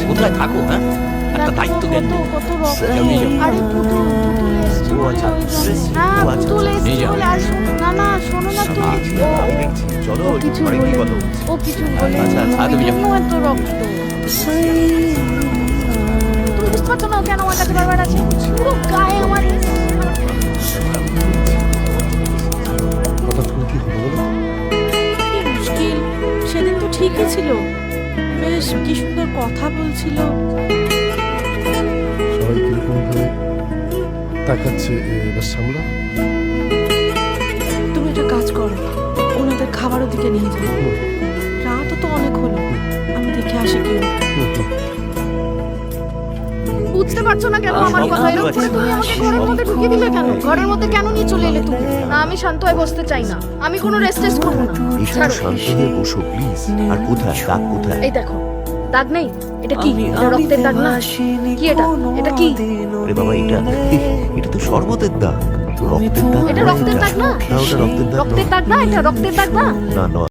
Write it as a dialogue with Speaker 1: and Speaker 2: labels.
Speaker 1: কোথায় থাকো? হ্যাঁ, একটা দায়িত্ব জ্ঞান নেই।
Speaker 2: কত রক্ত।
Speaker 1: নিয়ে যাও।
Speaker 2: আরে পুতুল এসছে
Speaker 1: ও আচ্ছা।
Speaker 2: হ্যাঁ
Speaker 1: ও আচ্ছা,
Speaker 2: পুতুল
Speaker 1: নিয়ে
Speaker 2: এসছে
Speaker 1: যাও।
Speaker 2: বলে আর না না শোনো না তো
Speaker 3: আমি দেখছি, চলো
Speaker 2: ও কিছু
Speaker 3: ঘরে গিয়ে
Speaker 2: বলে
Speaker 3: কথা বলছি।
Speaker 2: ও কিছু বলে
Speaker 1: আচ্ছা, আচ্ছা,
Speaker 2: ওই
Speaker 1: তুমি যাও।
Speaker 2: জন্য এত রক্ত। তুমি বুঝতে পারছো না ও কেন আমার কাছে বারবার আছে? পুরো গায়ে আমার
Speaker 3: হঠাৎ করে কি হলো বলো?
Speaker 4: কি মুশকিল, সেদিন তো ঠিকই ছিল, বেশ কি সুন্দর কথা বলছিল।
Speaker 3: সবাই কিরকম ভাবে তাকাচ্ছে, এবার সামলা।
Speaker 4: তুমি একটা কাজ করো, ওনাদের খাবারের দিকে নিয়ে যাও। রাত তো অনেক হলো, আমি দেখে আসি কি হলো।
Speaker 2: বুঝতে পারছো না কেন আমার
Speaker 1: সব
Speaker 2: কথা?
Speaker 1: বুঝতে
Speaker 2: এরকম করে
Speaker 1: পারছি।
Speaker 2: তুমি আমাকে ঘরের মধ্যে ঢুকিয়ে দিলে কেন? ঘরের মধ্যে কেন নিয়ে চলে এলে তুমি? না আমি শান্ত হয়ে বসতে চাই না, আমি কোনো রেস্ট করবো না।
Speaker 3: একটু
Speaker 2: ছাড়ো।
Speaker 3: শান্ত হয়ে বসো প্লিজ। আর কোথায় দাগ কোথায়?
Speaker 2: এই দেখো দাগ নেই, এটা কি? এটা রক্তের দাগ না? কি এটা? এটা কি?
Speaker 3: আরে বাবা, এটা তো শরবতের দাগ। রক্তের দাগ
Speaker 2: এটা
Speaker 3: নয়
Speaker 2: রক্তের দাগ না?
Speaker 3: না, ওটা রক্তের দাগ
Speaker 2: রক্তের
Speaker 3: নয়।
Speaker 2: দাগ না? এটা রক্তের দাগ না?
Speaker 3: না, নয়।